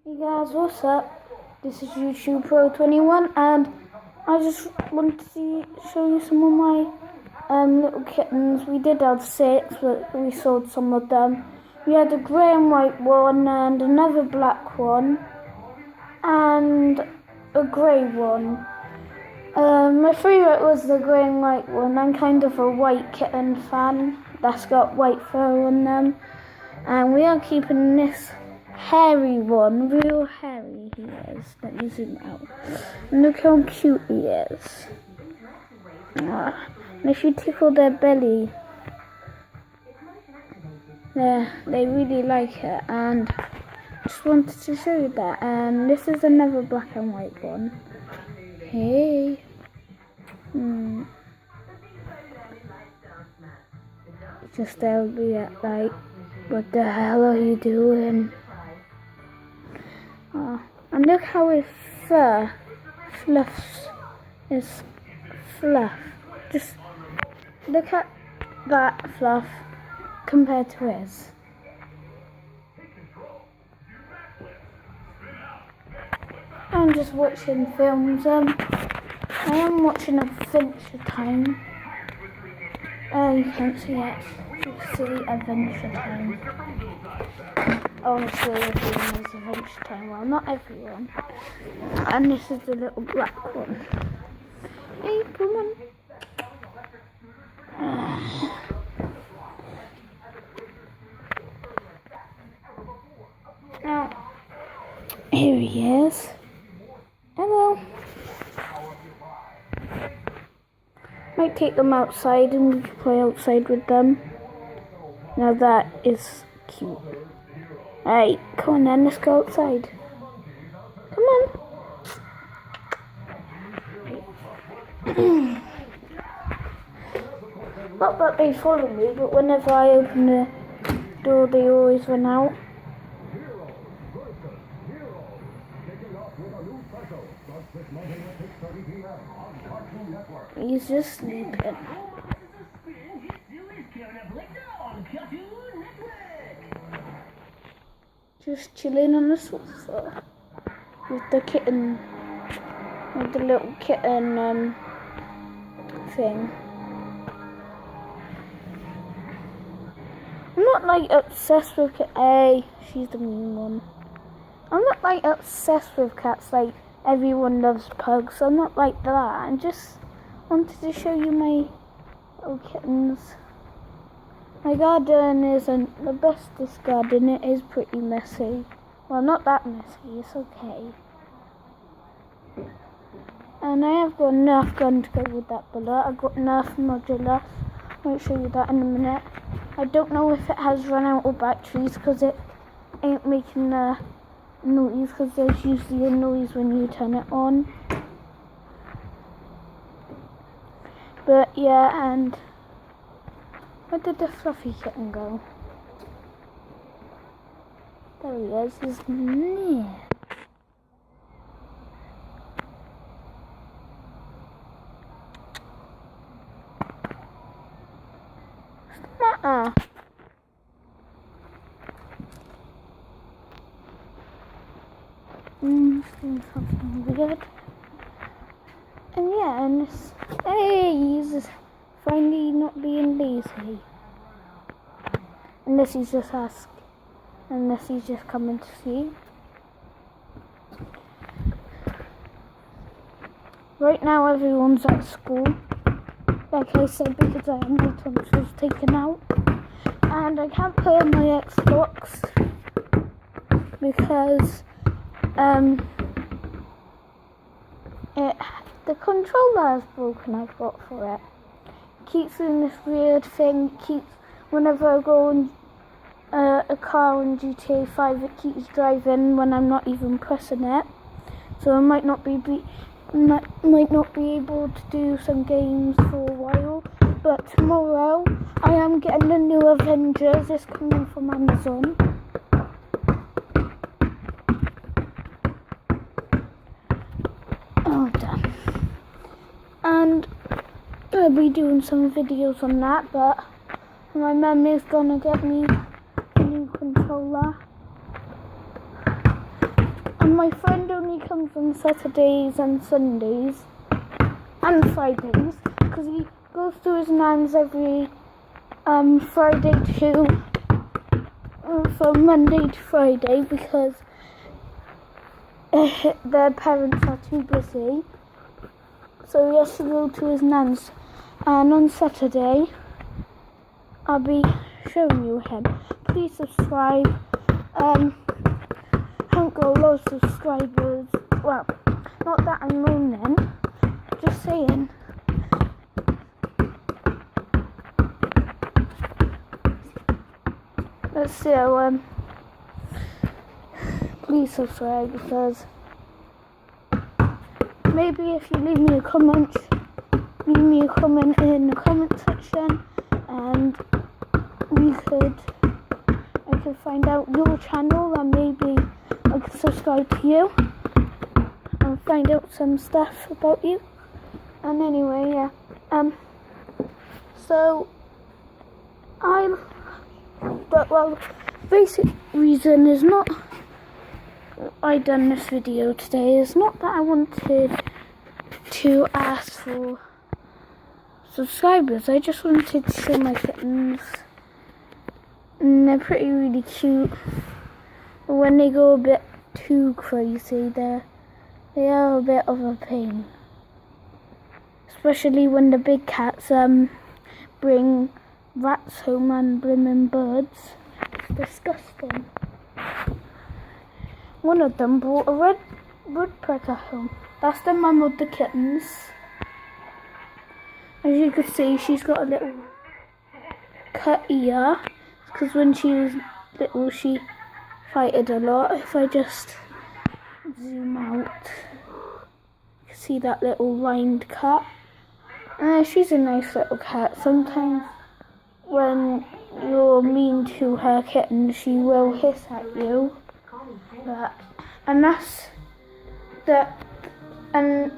Hey guys, what's up? This is YouTube Pro 21 and I just wanted to show you some of my little kittens. We did have 6, but we sold some of them. We had a grey and white one and another black one and a grey one. My favourite was the grey and white one. I'm kind of a white kitten fan that's got white fur on them. And we are keeping this hairy one, real hairy he is. Let me zoom out. And look how cute he is. And if you tickle their belly, they really like it. And just wanted to show you that. And this is another black and white one. Hey. Just they'll be at like, what the hell are you doing? And look how his fur is fluff. Just look at that fluff compared to his. I'm just watching films. I am watching Adventure Time. You can't see it. You see Adventure Time. Honestly, everyone is Adventure Time. Well, not everyone. And this is the little black one. Hey, come on. Now, here he is. Hello. Might take them outside and play outside with them. Now that is cute. Alright, come on then, let's go outside. Come on. Not that they follow me, but whenever I open the door, they always run out. He's just sleeping. Just chilling on the sofa with the kitten, with the little kitten thing. I'm not like obsessed with cats. Hey, she's the mean one. I'm not like obsessed with cats like everyone loves pugs. I'm not like that. I just wanted to show you my little kittens. My garden isn't the bestest garden. It is pretty messy. Well, not that messy. It's okay. And I have got a Nerf gun to go with that bullet. I've got Nerf modular. I'll show you that in a minute. I don't know if it has run out of batteries because it ain't making the noise, because there's usually a noise when you turn it on. But yeah, and where did the fluffy kitten go? There he is. He's near. What's the matter? Doing something weird. And yeah, and this, hey, he's finally not being lazy. Unless he's just unless he's just coming to see. Right now everyone's at school, like I said, because I have my tonsils taken out. And I can't play on my Xbox because the controller is broken I've got for it. It keeps doing this weird thing. Whenever I go in a car in GTA 5, it keeps driving when I'm not even pressing it. So I might not be able to do some games for a while. But tomorrow I am getting the new Avengers. It's coming from Amazon. Done. And I'll be doing some videos on that, but my mum is gonna get me a new controller. And my friend only comes on Saturdays and Sundays and Fridays because he goes to his nan's every Friday too, from Monday to Friday because their parents are too busy. So he has to go to his nan's. And on Saturday, I'll be showing you him. Please subscribe. I haven't got a lot of subscribers. Well, not that I'm moaning. Just saying. But still, please subscribe because maybe if you leave me a comment in the comment section and I could find out your channel and maybe I could subscribe to you and find out some stuff about you. And anyway, yeah. So basic reason is not I done this video today is not that I wanted to ask for subscribers. I just wanted to show my kittens, and they're really cute. But when they go a bit too crazy, they are a bit of a pain, especially when the big cats bring rats home and blimmin' birds. It's disgusting. One of them brought a red woodpecker home. That's the mum of the kittens. As you can see, she's got a little cut ear because when she was little, she fighted a lot. If I just zoom out, you can see that little lined cut. She's a nice little cat. Sometimes when you're mean to her kitten, she will hiss at you. And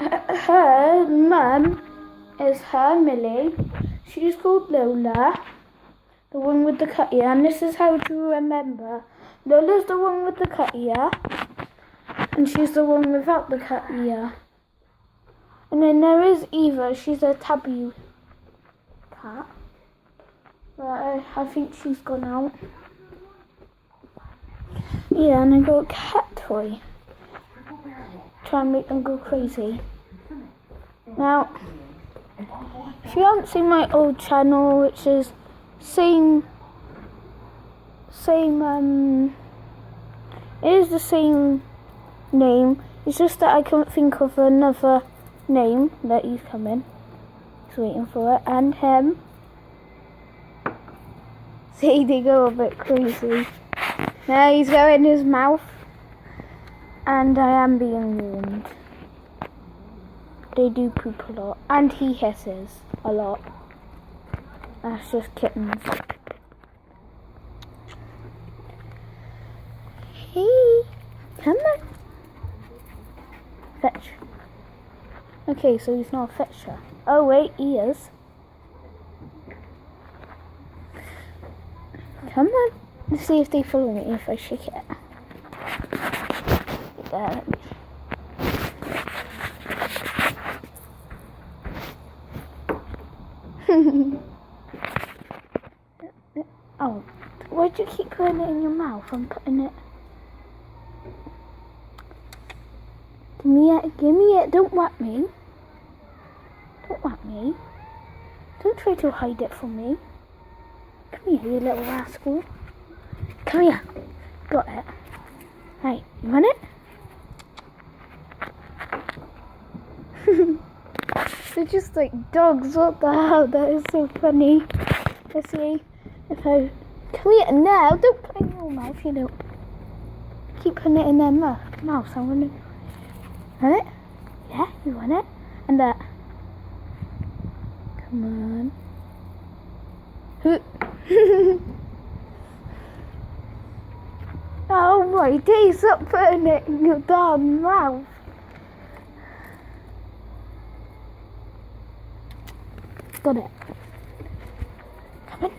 her mum is her Millie. She's called Lola, the one with the cut ear, and this is how to remember. Lola's the one with the cut ear, and she's the one without the cut ear. And then there is Eva. She's a tabby cat, but I think she's gone out. Yeah, and I got a cat toy. Try and make them go crazy. Now, if you haven't seen my old channel, which is it is the same name. It's just that I couldn't think of another name. That he's coming. He's waiting for it. And him. See, they go a bit crazy. Now he's going in his mouth. And I am being warned. They do poop a lot. And he hisses a lot. That's just kittens. Hey, come on. Fetch. Okay, so he's not a fetcher. Oh wait, he is. Come on. Let's see if they follow me if I shake it. There. Oh, why'd you keep putting it in your mouth? I'm putting it. Give me it. Don't whack me. Don't whack me. Don't try to hide it from me. Come here, you little rascal. Come here. Got it. Hey, you want it? They're just like dogs. What the hell? That is so funny. Let's see if I... Come here now. Don't put it in your mouth, you know. Keep putting it in their mouth. I'm gonna... Want it? Yeah, you want it? And that. Come on. Oh my days, stop putting it in your damn mouth. Got it. Come on.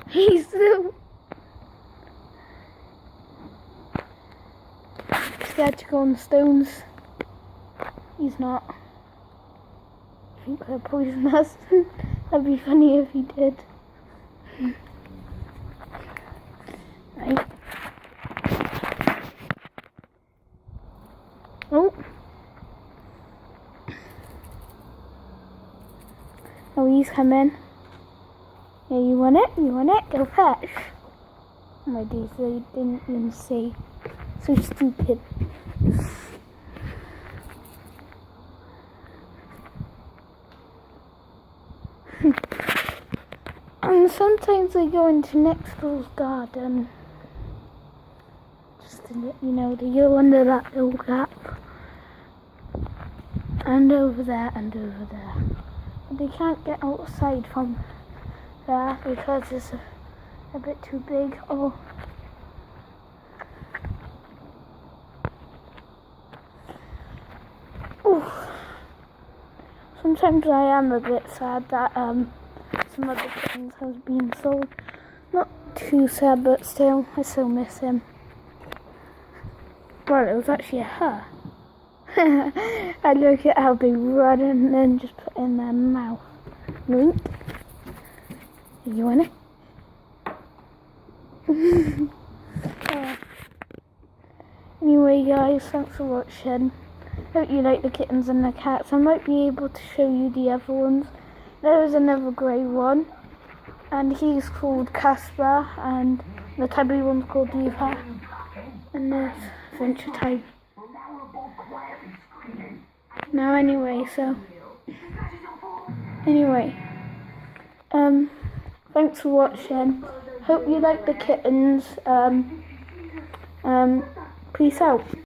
He's so... scared to go on the stones. He's not. I think they're poisonous. That'd be funny if he did. Right. Oh. Oh, he's coming. Yeah, you want it? You want it? Go fetch. Oh my days, they didn't even see. So stupid. And sometimes they go into next door's garden. Just to let you know, they go under that little gap. And over there, and over there. But they can't get outside from there because it's a bit too big. Oh. Ooh. Sometimes I am a bit sad that some of the kittens has been sold. Not too sad, but still, I still miss him. Well, it was actually a her. I look at how they run and then just put in their mouth. Wink. You want it? Anyway, guys, thanks for watching. Hope you like the kittens and the cats. I might be able to show you the other ones. There is another grey one, and he's called Casper, and the tabby one's called Eva, and there's Adventure Time. Now anyway, thanks for watching. Hope you like the kittens. Peace out.